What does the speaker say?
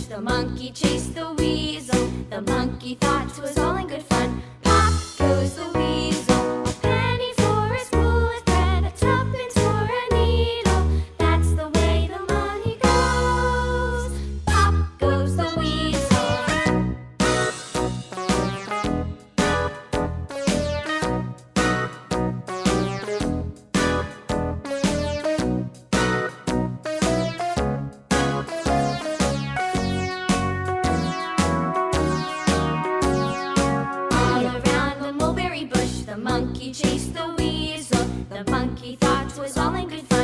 The monkey chased the weasel. The monkey thought 'twas all in good fun. Pop goes the weasel. A penny for a spool of thread, a tuppence for a needle. That's the way the money goes. Pop goes the weasel. The monkey chased the weasel. The monkey thought 'twas all in good fun.